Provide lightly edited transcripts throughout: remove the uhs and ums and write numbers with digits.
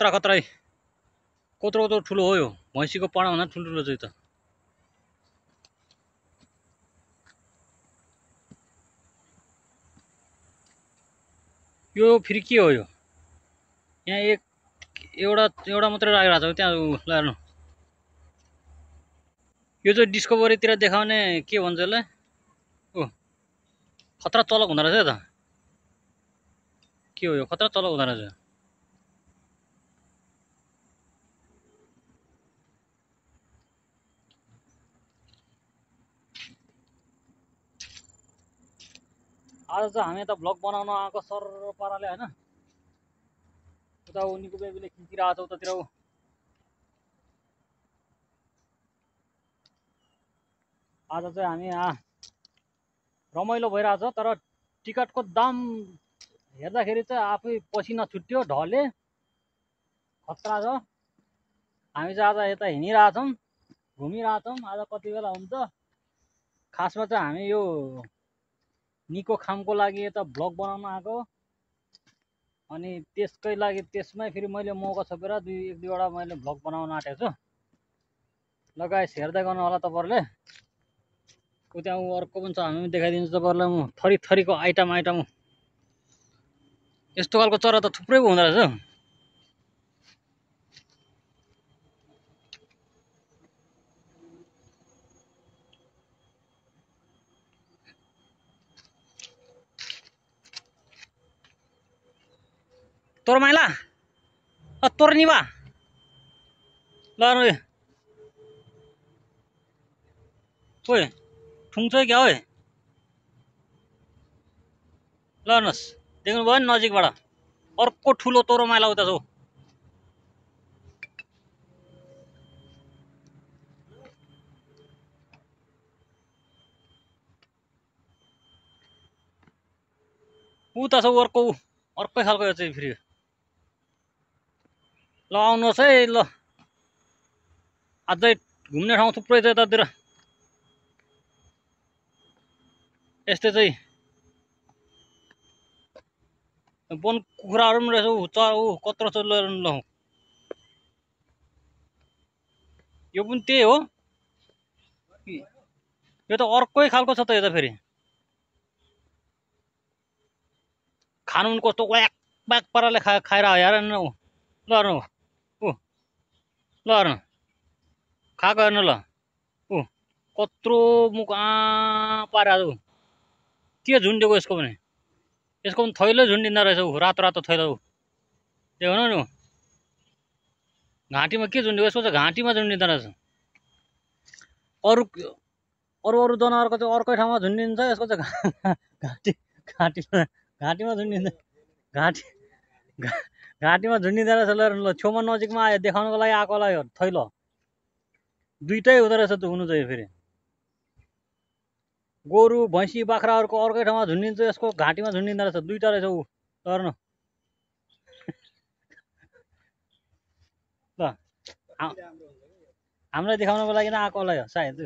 खतरा खतरा कत्रो कत्रो ठुलो हो यो भैँसीको पाडा भन्दा ठुल्ठुलो चाहिँ त यो फेरि के हो यो यहाँ एउटा मात्रै राखिरहेको छ त्यहाँ हेर्नु यो चाहिँ डिस्कभरीतिर देखाउने के भन्छ यसलाई ओ खतरा चलक हुँदो रहेछ त के हो यो खतरा चलक हुँदो रहेछ आज चाहिँ हामी त भ्लग बनाउन आएको सर पाराले हैन उता उनीको बेबीले खिचिरहेको छ उतातिर आज चाहिँ हामी यहाँ रमाइलो भइरहेछ तर टिकटको दाम हेर्दाखेरि चाहिँ आफै पसिना छुट्यो ढले खतरा छ हामी चाहिँ आज यता हिँडिरहेछौँ घुमिरहेछौँ आज कति बेला हुन्छ खासमा चाहिँ हामी यो निको खामको लागि यता भ्लग बनाउन आएको अनि त्यसकै लागि त्यसमै फेरि मैले मौका छोपेर एक दुईवटा मैले भ्लग बनाउन आँटेको छु ल गाइस हेर्दै गर्नु होला तपाईँहरूले त्यहाँ अर्को पनि छ हामी देखाइदिन्छु तपाईँहरूलाई म थरी थरीको आइटम यस्तो खालको चरा त थुप्रै हुँदो रहेछ तोर माइला तोर निवा ल ओए ठुङ्छ क्या ओए ल हेर्नुहोस् देख्नुभयो नि नजिकबाट अर्को ठुलो तोरो माइला उता छ उता छ अर्कै खालको यो चाहिँ फेरि ल आउनुहोस् है ल अझै घुम्ने ठाउँ थुप्रै छ यतातिर यस्तै चाहिँ वन कुखुराहरू पनि रहेछ कत्रो छ ल यो पनि त्यही हो यो त अर्कै खालको छ त यो त फेरि खानु पनि कस्तो व्याक ब्याक पाराले खाएर हेर न ल हेर्नु ल हेर्नु खाएको हेर्नु ल कत्रो मुख पारेको के झुन्डेको यसको पनि थैलो झुन्डिँदो रहेछ रातो रातो थैलो देख्नु नि घाँटीमा के झुन्डेको यसको चाहिँ घाँटीमा झुन्डिँदो रहेछ अरू जनावरको चाहिँ अर्कै ठाउँमा झुन्डिन्छ यसको चाहिँ घाँटीमा झुन्डिन्छ घाँटीमा झुन्डिँदो रहेछ ल छेउमा नजिकमा आयो देखाउनुको लागि आएको होला यो थैलो दुइटै हुँदो रहेछ त हुनु चाहिँ फेरि गोरु भैँसी बाख्राहरूको अर्कै ठाउँमा झुन्डिन्छ यसको घाँटीमा झुन्डिँदो रहेछ दुइटा रहेछ हेर्नु ल हामीलाई देखाउनको लागि आएको होला यो सायद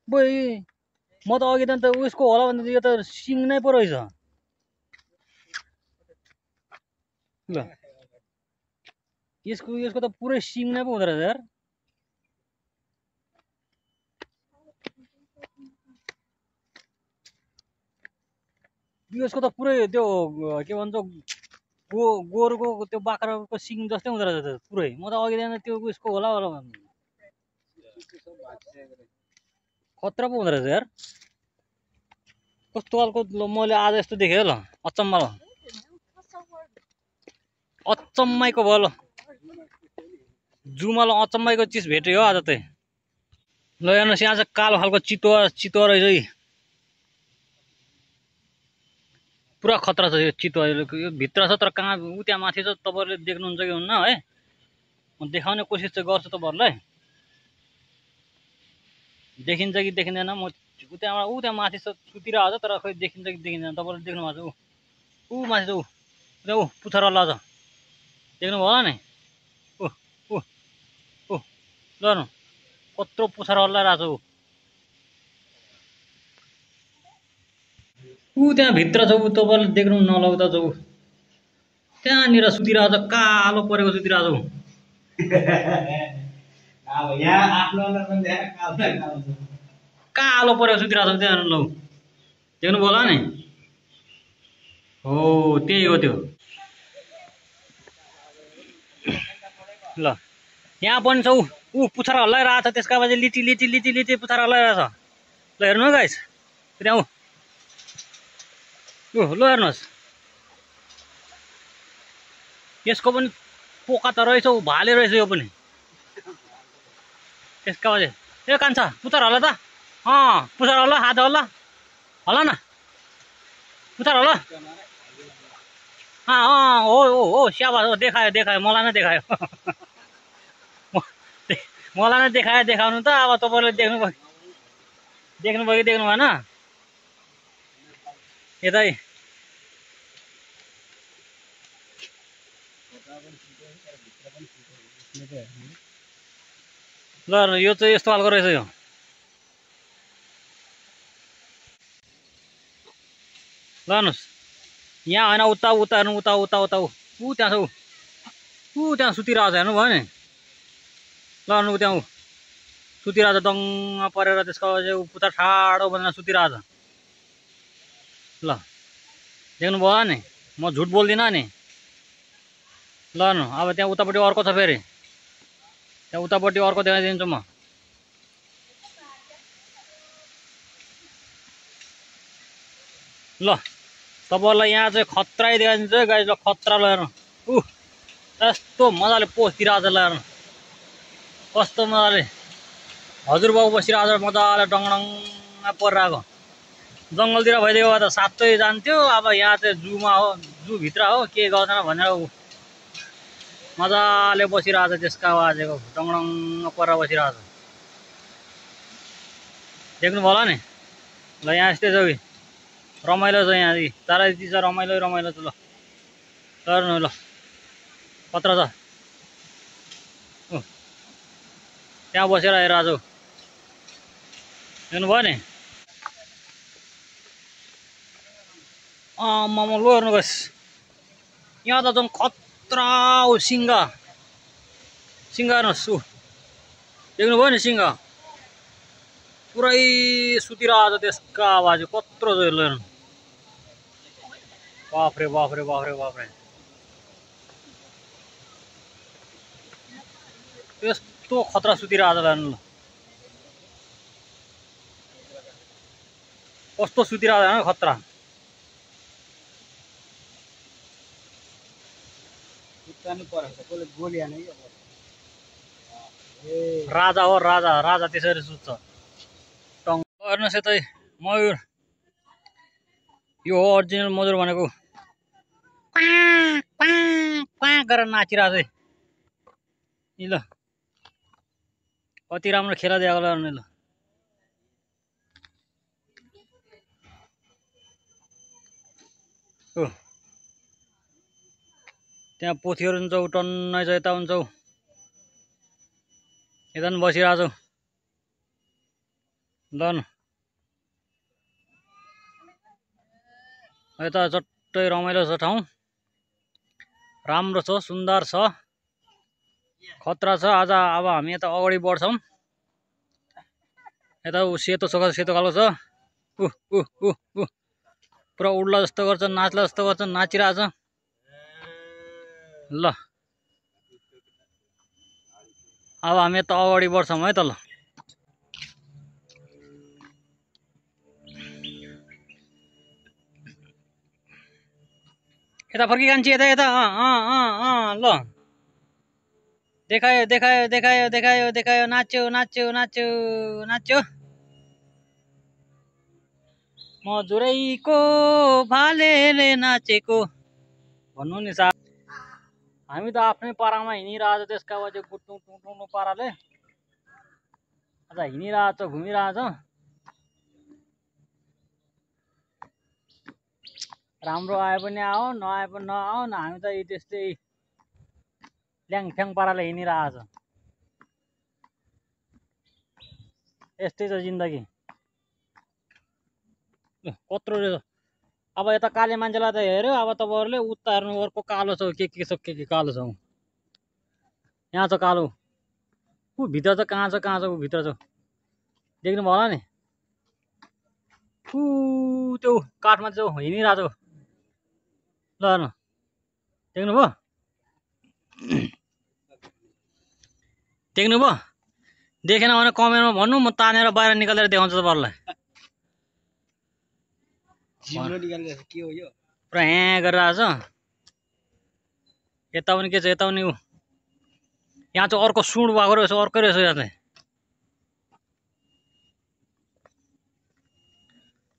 बोइ म त अघि त उसको होला भने यो त सिङ नै पो रहेछ ल यसको त पुरै सिङ नै पो हुँदो रहेछ यार यसको त पुरै त्यो के भन्छ गोरुको त्यो बाख्राको सिङ जस्तै हुँदो रहेछ पुरै म त अघि त्यो उसको होला खतरा पो हुँदो रहेछ यार कस्तो खालको मैले आज यस्तो देखेँ ल अचम्मैको भयो ल जुमा ल अचम्मैको चिज भेट्यो आज चाहिँ ल हेर्नुहोस् यहाँ चाहिँ कालो खालको चितुवा रहेछ है पुरा खतरा छ यो चितुवा यो भित्र छ तर कहाँ त्यहाँ माथि छ तपाईँहरूले देख्नुहुन्छ कि हुन्न है म देखाउने कोसिस चाहिँ गर्छु तपाईँहरूलाई देखिन्छ कि देखिँदैन म त्यहाँ माथि छ सुतिरहेको छ तर खै देखिन्छ कि देखिँदैन तपाईँहरूले देख्नु भएको छ माथि छ त्यहाँ पुच्छर हल्ला छ देख्नुभयो होला नि ल न कत्रो पुच्छर हल्लाइरहेको छ त्यहाँ भित्र छ तपाईँहरूले देख्नु नलाउँदा छ त्यहाँनिर सुतिरहेको छ, कालो परेको सुतिरहेको छ। अब यहाँ आफ्नो अनुहार पनि देखा कालो छ। कालो परेको सुतिरहेको छ त्यहाँ लौ, देख्नुभयो होला नि? हो त्यही हो त्यो। ल यहाँ पनि छ ऊ पुच्छर हल्लाइरहेको छ, त्यसका बाजे लिटी लिटी लिटी लिटी पुच्छर हल्लाइरहेछ। ल हेर्नु गाइस, त्यहाँ ल हेर्नुहोस्, यसको पनि पोका त रहेछ, ऊ भाले रहेछ यो पनि। त्यसका बाजे ए कान्छा पुच्छर हल्ला त, पुच्छर हल्ला, हात हल्ला, हल्ला न पुच्छर हल्ला। हो हो हो स्याबास, हो देखायो देखायो, मलाई नै देखायो। मलाई नै देखायो, देखाउनु त अब तपाईँले देख्नुभयो कि देख्नु भएन? यतै ल यो चाहिँ यस्तो खालको रहेछ यो। ल हेर्नुहोस्, यहाँ होइन, उता उता हेर्नु, उता उता उता ऊ त्यहाँ छ, ऊ त्यहाँ सुतिरहेको छ, हेर्नुभयो नि? ल हेर्नु त्यहाँ ऊ सुतिरहेको छ, दङ्ग परेर त्यसको ऊ पुच्छर ठाडो बनेर सुतिरहेको छ। ल देख्नुभयो नि, म झुट बोल्दिनँ नि। ल हेर्नु, अब त्यहाँ उतापट्टि अर्को छ, फेरि त्यहाँ उतापट्टि अर्को देखाइदिन्छु म। ल तपाईँहरूलाई यहाँ चाहिँ खतरै देखाइदिन्छु है गाइस। ल खतरा, ल हेर्नु ऊ यस्तो मजाले पोसिरहेको छ। ल हेर्नु कस्तो मजाले हजुरबाउ बसिरहेको छ, मजाले डङडङ परिरहेको। जङ्गलतिर भइदियो भए त साँच्चै जान्थ्यो, अब यहाँ चाहिँ जूमा हो, जूभित्र हो, के गर्दैन भनेर ऊ मजाले बसिरहेको छ, त्यसका बाजेको डङडङ परेर बसिरहेको छ। देख्नुभयो होला नि? ल यहाँ यस्तै छ कि रमाइलो छ, यहाँ चारैतिर छ रमाइलो रमाइलो छ। ल हेर्नु ल खतरा छ, त्यहाँ बसेर हेरिरहेको छु, देख्नुभयो नि? आमामा ल हेर्नुहोस्, यहाँ त झन् खतरा हो, सिङ्गा हेर्नुहोस्, ऊ देख्नुभयो नि? सिङ्गा पुरै सुतिरहेको छ, त्यसका बाजे कत्रो छ। हेर्नु बाफ्रे बाफ्रे बाफ्रे बाफ्रे, त्यस्तो खतरा सुतिरहेको छ। हेर्नु ल कस्तो सुतिरहेको छ, खतरा। राजा हो, राजा राजा त्यसरी सुत्छ। हेर्नुहोस् यतै मयूर, यो हो ओरिजिनल मयूर भनेको, गरेर नाचिरहेको छ। ल कति राम्रो खेला दिएको। ल हेर्नु ल त्यहाँ पोथीहरू हुन्छ, टन्नै छ, यता हुन्छ, यता पनि बसिरहेको छु। ल न यता चट्टै रमाइलो छ ठाउँ, राम्रो छ, सुन्दर छ, खतरा छ। आज अब हामी यता अगाडि बढ्छौँ। यता ऊ सेतो सेतो खालको छ, पुरा उड्ला जस्तो गर्छ, नाच्ला जस्तो गर्छ, नाचिरहेछ। ल अब हामी यता अगाडि बढ्छौँ है त। ल यता फर्की कान्छी, यता यता ल देखायो देखायो देखायो देखायो देखायो, नाच्यो नाच्यो नाच्यो नाच्यो। मजुरैको भालेले नाचेको भन्नु नि साहब। हामी त आफ्नै पारामा हिँडिरहेको छ, त्यसका बाजे गुट्नु टुटुनु पाराले आज हिँडिरहेको छ, घुमिरहेको छ। राम्रो आए पनि आओ, नआए पनि नआओ न, हामी त त्यस्तै ल्याङफ्याङ पाराले हिँडिरहेको छ। यस्तै छ जिन्दगी। कत्रो रहेछ अब यता काले मान्छेलाई त हेऱ्यो अब तपाईँहरूले उता हेर्नु अर्को कालो छ के कालो छ यहाँ छ कालो ऊ भित्र छ कहाँ छ ऊ भित्र छ देख्नु भयो होला नि ऊ त्यो काठमा चाहिँ हिँडिरहेको छ ल हेर्नु देख्नुभयो देख्नुभयो देखेन भने कमेन्टमा भन्नु म तानेर बाहिर निकालेर देखाउँछु तपाईँहरूलाई के हो यो पुरा ह्या गरिरहेछ यता पनि के छ यता पनि ऊ यहाँ चाहिँ अर्को सुँड भएको रहेछ अर्कै रहेछ यहाँ चाहिँ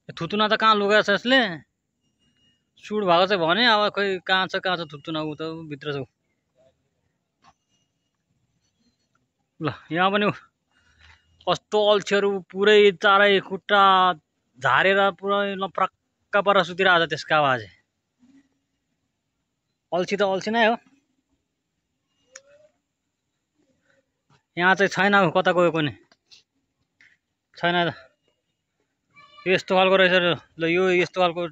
थुतुना त कहाँ लुगाएछ यसले सुँड भएको चाहिँ भने अब खोइ कहाँ छ थुतुना ऊ त भित्र छ ल यहाँ पनि कस्तो अल्छीहरू पुरै चारै खुट्टा झारेर पुरै लप्रक्क परेर सुतिरहेको छ त्यसको आवाज अल्छी त अल्छी नै हो यहाँ चाहिँ छैन कता गयो पनि छैन त यस्तो खालको रहेछ ल यो यस्तो खालको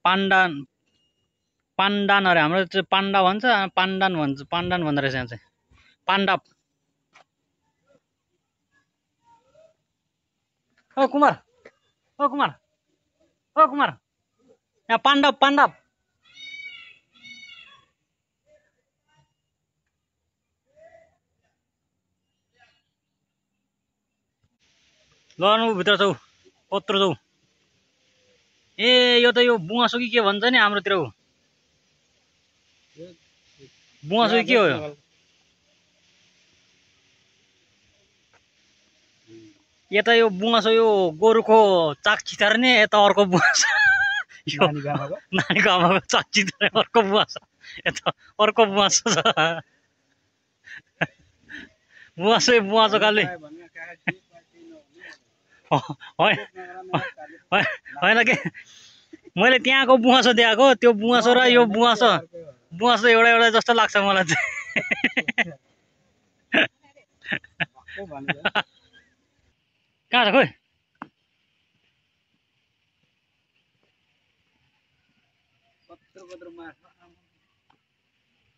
पाण्डान अरे हाम्रो चाहिँ पाण्डा भन्छ पाण्डान भन्दो रहेछ यहाँ चाहिँ पाण्डा ओ कुमार यहाँ पाण्डव ल भित्र छौ कत्रो छौ ए यो त यो बुवासो कि के भन्छ नि हाम्रोतिर बुवासो के हो यो यता यो बुवासो यो गोरुको चाक चितार्ने यता अर्को बुवासो नानीको आमाको चाक चितार्ने अर्को बुवासो यता अर्को बुवासो छ बुवासो काले होइन के मैले त्यहाँको बुवासो देखाएको त्यो बुवासो र यो बुवासो एउटा जस्तो लाग्छ मलाई चाहिँ कहाँ छ खोइ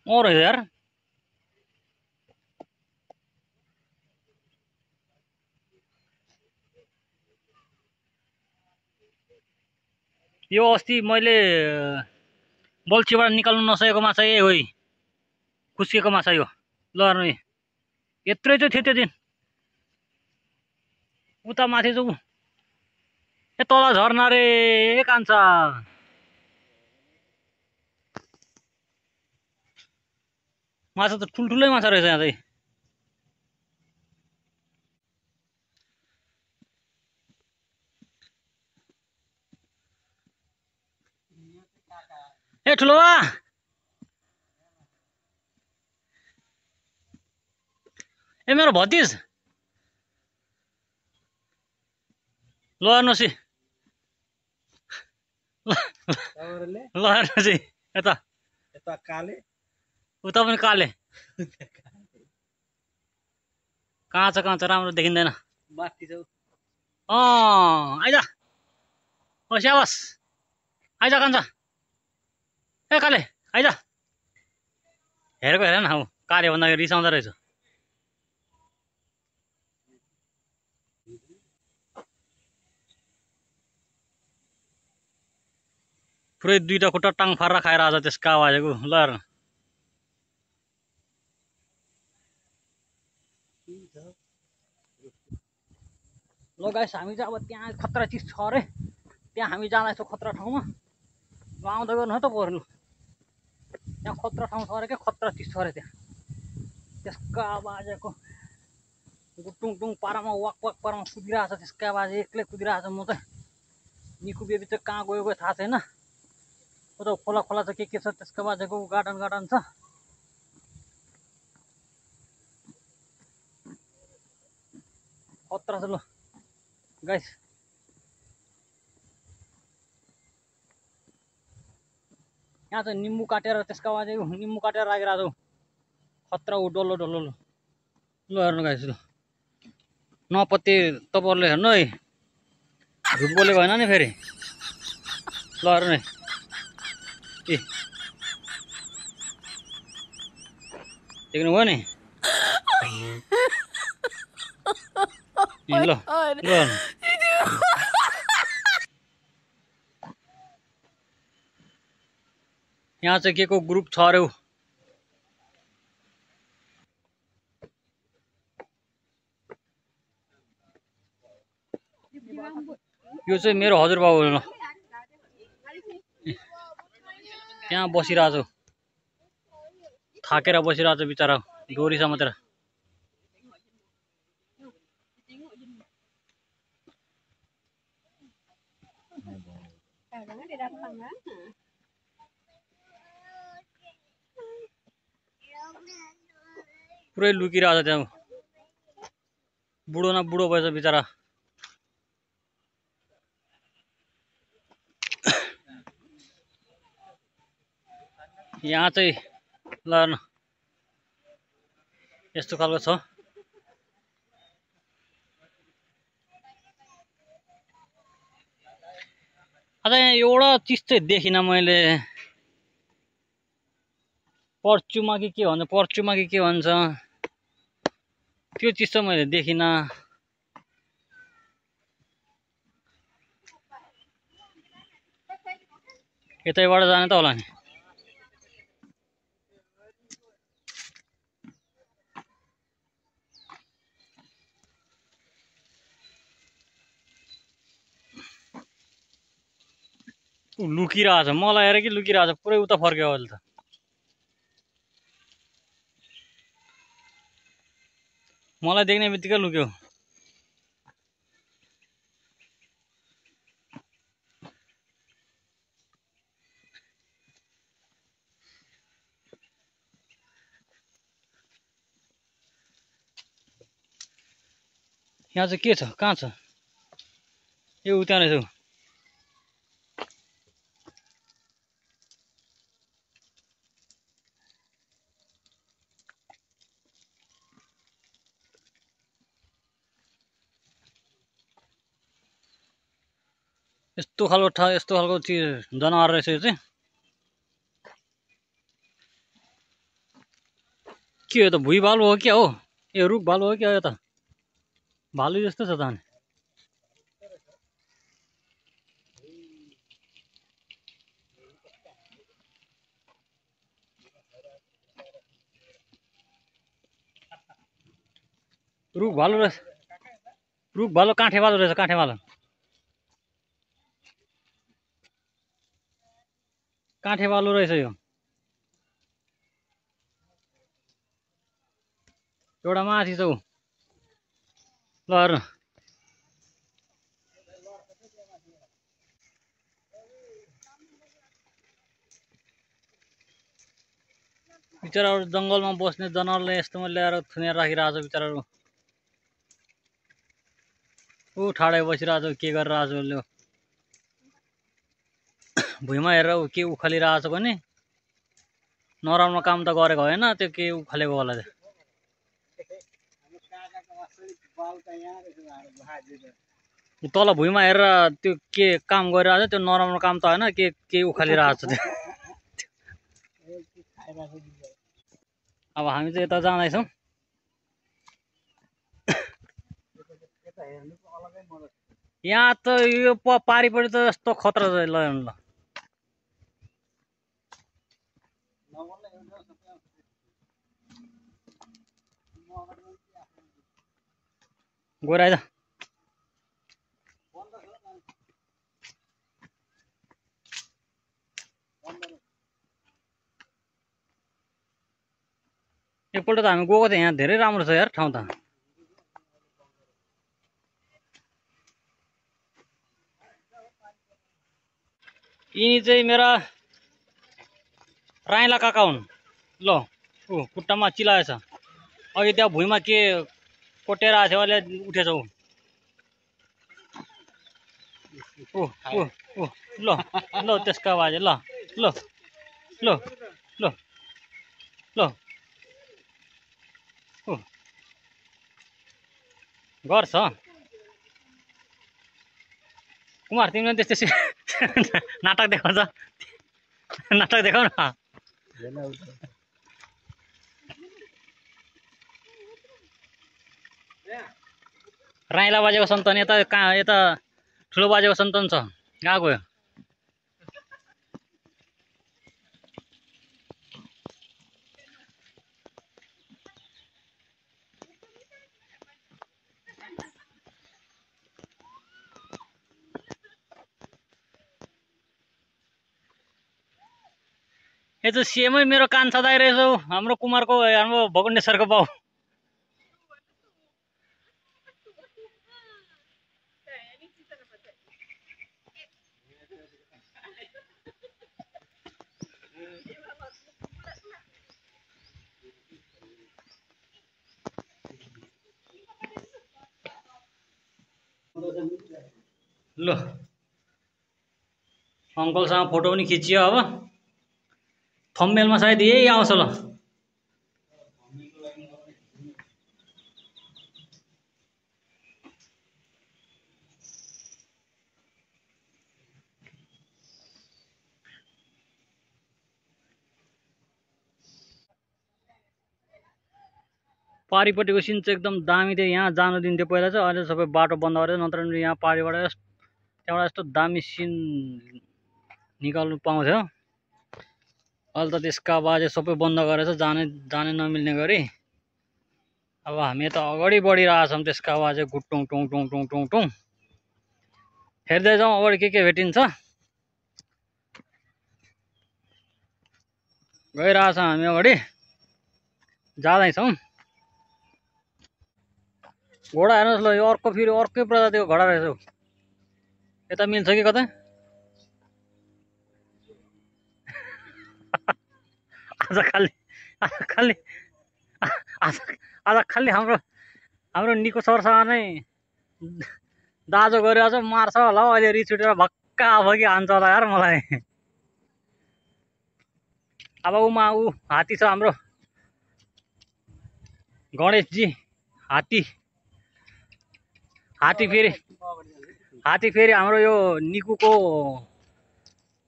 रहेछ यार यो अस्ति मैले बल्छीबाट निकाल्नु नसकेको माछा ए हो खुसिएको माछा यो ल हेर्नु यत्रै चाहिँ थियो त्यो दिन उता माथि जाऊ ए तल झर्ना रे कान्छा माछा त ठुल्ठुलै माछा रहेछ यहाँ चाहिँ ए ठुलो ए मेरो भतिज ल हेर्नुहोस् ल हेर्नुहोस् यता काले उता पनि काले कहाँ छ राम्रो देखिँदैन माथि छौ आइज ओ स्याबास आइज कान्छ ए काले आइज हेरेको हेर न काले भन्दाखेरि रिसाउँदो रहेछ पुरै दुईटा खुट्टा टाङ फारेर खाएर आज त्यसको आवाजको ल हेर्नु ल गाइस हामी चाहिँ अब त्यहाँ खतरा चिज छ अरे त्यहाँ हामी जाँदैछौँ खतरा ठाउँमा आउँदै गर्नु है त पर्नु त्यहाँ खतरा ठाउँ छ अरे क्या खतरा चिज छ अरे त्यहाँ त्यसको आवाजको टुङ पारामा वाक पारामा कुदिरहेको छ त्यसको आवाज एक्लै कुदिरहेको छ म चाहिँ निकु बेबी चाहिँ कहाँ गयो थाहा छैन उता खोला छ के छ त्यसको बाजेको गार्डन छ खतरा छ ल गाइस यहाँ चाहिँ निम्बु काटेर त्यसको बाजे निम्बु काटेर राखिरहेको छौ खतरा ऊ डल्लो ल हेर्नु गाइस ल नपत्ते तपाईँहरूले हेर्नु है झुट बोलेको होइन नि फेरि ल हेर नि ए देख्नुभयो नि ल ल यहाँ चाहिँ के को ग्रुप छ अरे यो चाहिँ मेरो हजुरबाबु हो त्यहाँ बसिरहेको छु थाकेर बसिरहेको छु बिचरा डोरी समातेर पुरै लुकिरहेको छ त्यहाँ बुढो न बुढो भएछ बिचरा यहाँ चाहिँ ल न यस्तो खालको छ अझ यहाँ एउटा चिज चाहिँ देखिनँ मैले पर्चुमा कि के भन्छ पर्चुमा कि के भन्छ त्यो चिज चाहिँ मैले देखिनँ यतैबाट जाने त होला नि लुकिरहेछ मलाई हेर कि लुकिरहेछ पुरै उता फर्क्यो अहिले त मलाई देख्ने बित्तिकै लुक्यो यहाँ चाहिँ के छ कहाँ छ यो उता रहेछ यस्तो खालको चिज जनावर रहेछ यो चाहिँ के हो त भुइँ भालु हो क्या हो ए रुख भालु हो क्या यो त भालु जस्तो छ त अनि रुख भालु रहेछ रुख भालु काठे भालु रहेछ काठे भालु रहेछ यो एउटा माथि छ ऊ ल हेर्नु बिचराहरू जङ्गलमा बस्ने जनावरले यस्तोमा ल्याएर थुनेर राखिरहेको छ बिचराहरू ऊ ठाडै बसिरहेको छ के गरिरहेको छ उसले भुइँमा हेरेर ऊ के उखालिरहेको छ भने नराम्रो काम त गरेको होइन त्यो के उखालेको होला त्यो तल भुइँमा हेरेर त्यो के काम गरिरहेको छ त्यो नराम्रो काम त होइन के उखालिरहेको छ त्यो अब हामी चाहिँ यता जाँदैछौँ यहाँ त यो पारिपट्टि त यस्तो खतरा छ ल गएर आइज एकपल्ट त हामी गएको थियौँ यहाँ धेरै राम्रो छ यार ठाउँ त यिनी चाहिँ मेरा राइला काका हुन् ल ऊ खुट्टामा चिलाएछ अघि त्यहाँ भुइँमा के कोटेर आएको थियो अहिले उठेछ ऊ ल ल त्यसका बाजे ल ल ल ल ल गर्छ कुमार तिमीले त्यस्तै नाटक देखाउँछ नाटक देखाउ न राइला बाजेको सन्तान यता कहाँ यता ठुलो बाजेको सन्तान छ कहाँ गयो यो त सेमै मेरो कान छदाइ रहेछ हौ हाम्रो कुमारको हाम्रो भगुण्डेश्वरको बाउ ल अङ्कलसँग फोटो पनि खिचियो अब थम्बनेलमा सायद यही आउँछ ल पारिपट्टिको सिन चाहिँ एकदम दामी थियो यहाँ जानु दिन्थ्यो पहिला चाहिँ अहिले सबै बाटो बन्द गरेर नत्र यहाँ पारिबाट त्यहाँबाट यस्तो दामी सिन निकाल्नु पाउँथ्यो अहिले त त्यसका बाजे सबै बन्द गरेछ जाने नमिल्ने गरी अब हामी त अगाडि बढिरहेछौँ त्यसका बाजे गुटुङ टुङ टुङ टुङ टुङ टुङ हेर्दै जाउँ अगाडि के भेटिन्छ गइरहेछौँ हामी अगाडि जाँदैछौँ घोडा हेर्नुहोस् ल यो अर्को फेरि अर्कै प्रजातिको घोडा रहेछ यता मिल्छ कि कतै आज खालि हाम्रो निको सरसँग नै दाजो गरिरहेछ मार्छ होला हौ अहिले रिस उठेर भक्का भगी हान्छ होला यार मलाई अब ऊ हात्ती छ हाम्रो गणेशजी हात्ती फेरि हाम्रो यो निकुको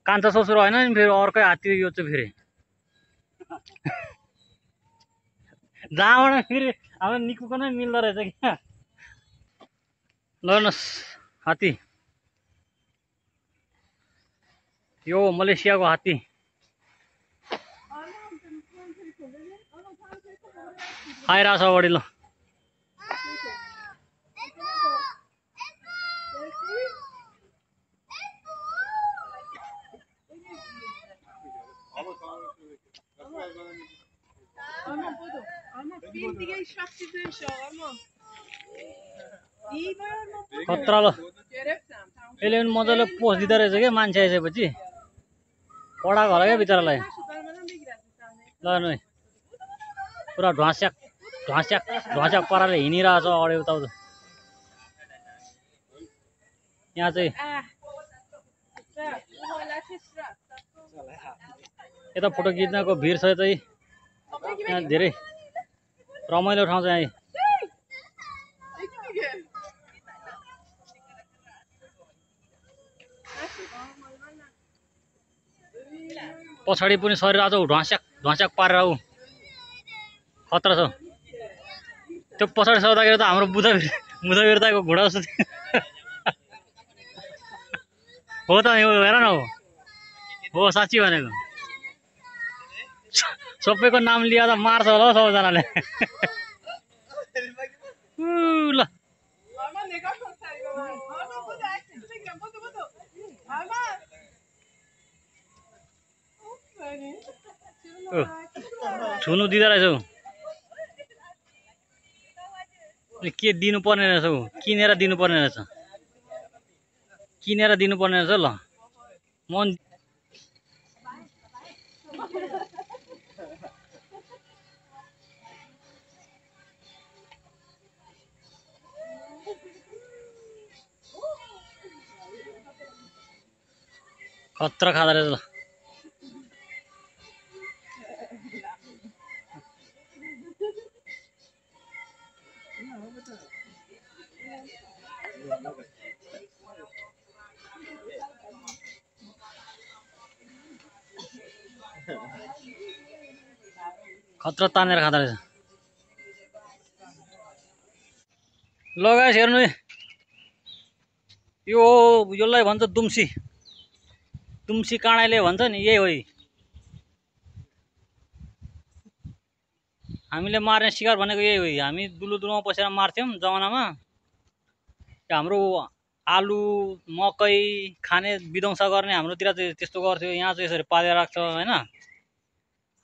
कान्छा ससुर होइन नि फेरि अर्कै हात्ती यो चाहिँ फेरि जहाँबाट फेरि हाम्रो निकुको नै मिल्दो रहेछ क्या ल हेर्नुहोस् हात्ती यो मलेसियाको हात्ती आइरहेछ अगाडि ल खतरा ल यसले पनि मजाले पोस दिँदो रहेछ क्या मान्छे आइसकेपछि पढाएको होला क्या बिचरालाई ल नै पुरा ढुवास्याक पाराले हिँडिरहेछ अगाडि उताउँदो यहाँ चाहिँ यता फोटो खिच्नको भिड छ चाहिँ यहाँ धेरै रमाइलो ठाउँ चाहिँ यहाँ पछाडि पनि सरिरहेको छ ढुवास्याक पारेर ऊ खतरा छ त्यो पछाडि सर्दाखेरि त हाम्रो बुधवीरताको घोडा जस्तो हो त यो हेर न हो साँच्ची भनेको सबैको नाम लिएर त मार्छ होला हौ सबैजनाले ल छुनु दिँदो रहेछौ के दिनुपर्ने रहेछ हौ किनेर दिनुपर्ने रहेछ ल मन खतरा खाँदो रहेछ ल खतरा तानेर खाँदो रहेछ। ल गाइस हेर्नु है, यसलाई भन्छ दुम्सी। दुम्सी काँडाले भन्छ नि, यही हो। हामीले मार्ने शिकार भनेको यही हो। हामी दुलोमा पसेर मार्थ्यौँ जमानामा। हाम्रो आलु मकै खाने विध्वंस गर्ने हाम्रोतिर चाहिँ त्यस्तो गर्थ्यो। यहाँ चाहिँ यसरी पालेर राख्छ होइन।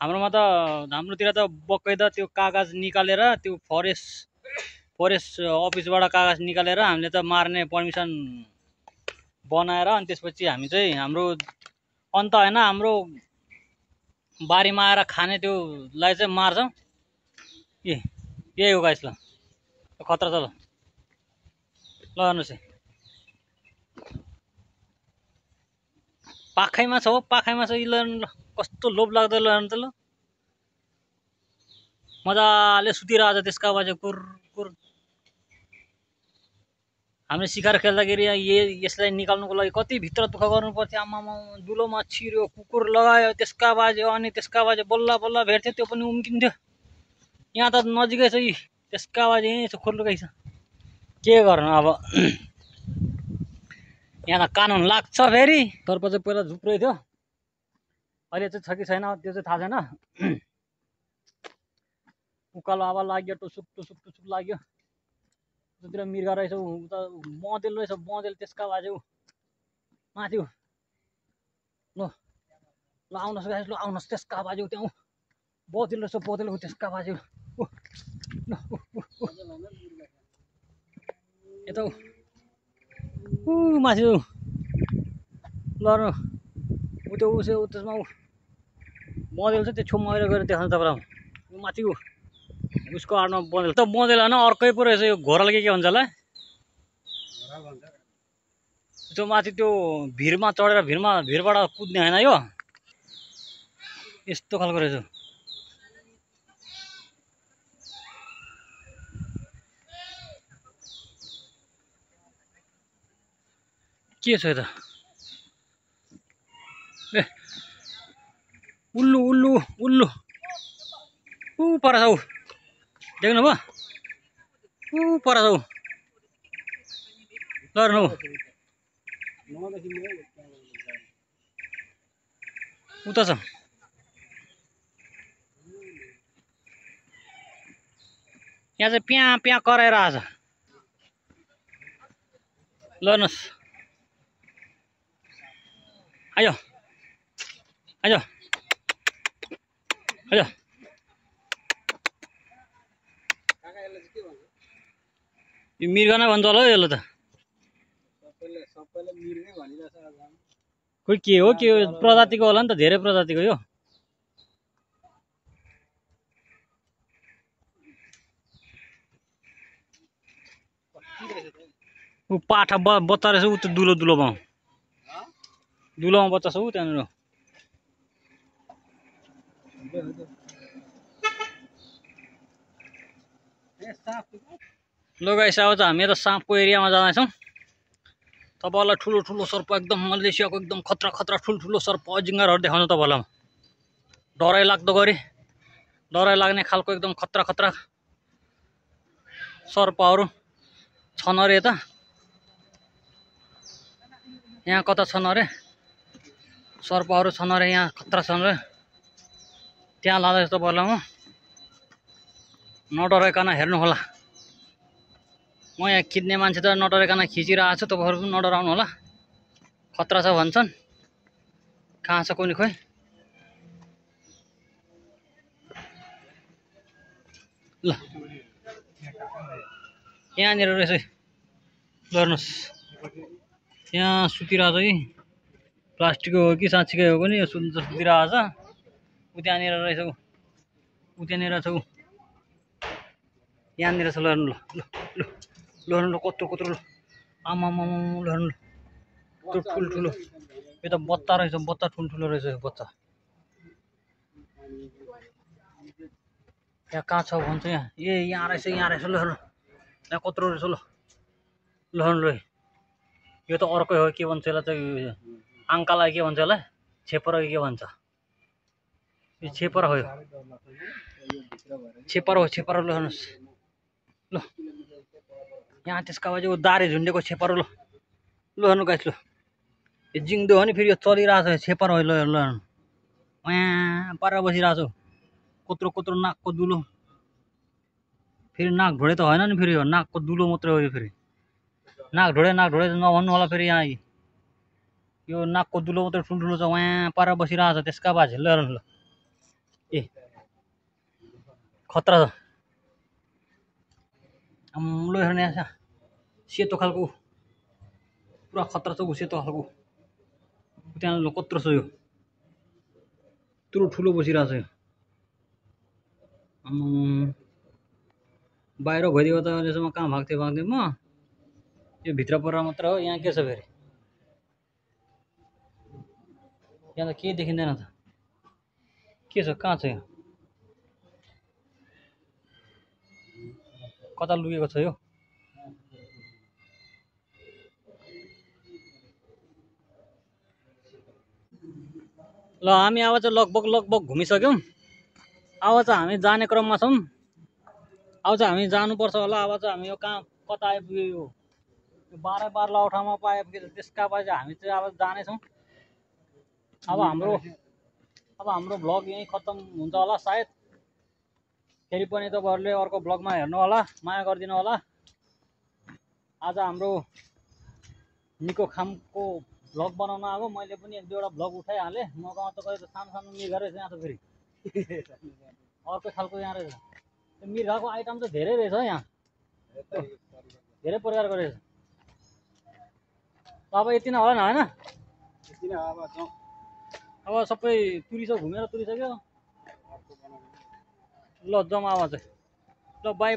हाम्रोतिर त बकैदा त्यो कागज निकालेर, त्यो फरेस्ट अफिसबाट कागज निकालेर हामीले त मार्ने पर्मिसन बनाएर, अनि त्यसपछि हामी चाहिँ हाम्रो अन्त होइन, हाम्रो बारीमा आएर खाने त्योलाई चाहिँ मार्छौँ। यही हो गाइस। ल खतरा छ। ल हेर्नुहोस् है, पाखैमा छ हो, पाखैमा छ। ल कस्तो लोभ लाग्दो। ल हेर्नु त, ल मजाले सुतिरहेछ त्यसका बाजे कुर कुर। हामीले शिकार खेल्दाखेरि यसलाई निकाल्नुको लागि कति भित्र दुःख गर्नु पर्थ्यो। आमामा दुलोमा छिर्यो, कुकुर लगायो, त्यसका बाजे, अनि त्यसका बाजे बल्ल बल्ल भेट्थ्यो, त्यो पनि उम्किन्थ्यो। यहाँ त नजिकै छ, त्यसका बाजे यहीँ छ, खोर्लुकै छ। के गर्नु अब, यहाँ त कानुन लाग्छ फेरि। तर्फ चाहिँ पहिला झुप्रै थियो, अहिले चाहिँ छ कि छैन त्यो चाहिँ थाहा छैन। उकालो आवा लाग्यो, टुसुक टुसुक टुसुक लाग्यो। उतातिर मिर्गा रहेछ, उता बँदेल रहेछ, बँदेल त्यसका बाजे माथि। ल आउनुहोस् गाइस, ल आउनुहोस् त्यसका बाजे त्यहाँ बँदेल रहेछ, बँदेल त्यसका बाजे। यता माथि ल त्यसमा बँदेल छ, त्यो छेउमा गएर देखाउँछ तपाईँलाई। माथि उसको आडमा बँदेल त, बँदेल होइन अर्कै पो रहेछ। यो घोरल के भन्छ होला, त्यो माथि त्यो भिरमा चढेर भिरबाट कुद्ने होइन यो, यस्तो खालको रहेछ। के छ त, ए उल्लु उल्लु उल्लु पर छ। देख्नु भयो, पर छ। ल हेर्नु, उता छ। यहाँ चाहिँ प्या प्या कराएर आछ। ल हेर्नुहोस्, आयो आयो आयो। यो मृग नै भन्छ होला हौ यसलाई त। खोइ के हो प्रजातिको होला नि त, धेरै प्रजातिको यो। ऊ पाठा बच्चा रहेछ, ऊ त दुलोमा बच्चा छ ऊ त्यहाँनिर। ल गाइस, अब चाहिँ हामी त साँपको एरियामा जाँदैछौँ। तपाईँहरूलाई ठुलो ठुलो सर्प, एकदम मलेसियाको एकदम खतरा खतरा ठुल्ठुलो सर्प अजिङ्गरहरू देखाउँछ तपाईँलाई। डरै लाग्दो गरी, डरै लाग्ने खालको एकदम खतरा खतरा सर्पहरू छन् अरे। यता यहाँ कता छन् अरे सर्पहरू, छन् अरे यहाँ, खतरा छन् अरे। त्यहाँ लाँदैछ तपाईँहरूलाई म, नडराइकन हेर्नु होला। म यहाँ खिच्ने मान्छे त नडराइकन खिचिरहेको छु, तपाईँहरू पनि नडराउनु होला। खतरा छ भन्छन्, कहाँ छ कुनै खोइ। ल यहाँनिर रहेछ, ल हेर्नुहोस्, यहाँ सुतिरहेछ कि प्लास्टिकको हो कि साँच्चीकै हो पनि, यो सुतिरहेछ। ऊ त्यहाँनिर रहेछ, ऊ त्यहाँनिर छ, ऊ यहाँनिर छ। ल हेर्नु, ल हेर्नु, ल कत्रो कत्रो। ल आमामा, ल हेर्नु, त्यो ठुल्ठुलो। यो त बच्चा रहेछ, बच्चा ठुल्ठुलो रहेछ यो बच्चा। यहाँ कहाँ छ भन्छ, यहाँ यहाँ रहेछ, यहाँ रहेछ। ल हेर्नु, यहाँ कत्रो रहेछ। ल हेर्नु, ल यो त अर्कै हो। के भन्छ यसलाई चाहिँ, आङ्कालाई के भन्छ यसलाई, छेपर के भन्छ। यो छेपर हो, यो छेपर हो, छेपर ल हेर्नुहोस् ल। यहाँ त्यसका बाजु दारे झुन्डेको छेपर ल ल हेर्नु गाइस ल। यो जिङ्दो हो नि फेरि यो चलिरहेछ, छेपर हो ल ल। वहाँ पारेर बसिरहेको छु, कत्रो कत्रो नाकको दुलो, फेरि नाक ढोडे त होइन नि, फेरि यो नाकको दुलो मात्रै हो यो। फेरि नाक ढोडे त नभन्नु होला फेरि। यहाँ यो नाकको दुलो मात्रै ठुल्ठुलो छ, वहाँ पारेर बसिरहेको छ त्यसका बाजे ल ल। ए खतरा छ ल। हेर्नु यहाँ सेतो खालको पुरा खतरा छ ऊ, सेतो खालको त्यहाँ ल कत्रो छ यो, यत्रो ठुलो बसिरहेको छ यो। बाहिर भइदियो त अहिलेसम्म कहाँ भाग्थेँ म। यो भित्र परेर मात्र हो। यहाँ के छ फेरि, यहाँ त केही देखिँदैन त, के छ कहाँ छ यो, कता लुकेको छ यो। ल हामी अब चाहिँ लगभग घुमिसक्यौँ। अब चाहिँ हामी जाने क्रममा छौँ। अब चाहिँ हामी जानुपर्छ होला। अब चाहिँ हामी यो कहाँ कता आइपुग्यो, यो 12 लौठामा पाएपछि त्यसका पछि हामी चाहिँ अब जानेछौँ। अब हाम्रो भ्लग यहीँ खत्तम हुन्छ होला सायद। फेरि पनि तपाईँहरूले अर्को भ्लगमा हेर्नु होला, माया गरिदिनु होला। आज हाम्रो निको खामको भ्लग बनाउन अब मैले पनि 1-2वटा भ्लग उठाइहालेँ। मसँग त कहिले सानो मिर्गा रहेछ यहाँ त फेरि अर्कै खालको यहाँ रहेछ। त्यो मिर्गाको आइटम चाहिँ धेरै रहेछ यहाँ, धेरै प्रकारको रहेछ। अब यति नै होला नि होइन, अब सबै घुमेर तुरिसक्यो ल। जम्मा अब चाहिँ ल बाई।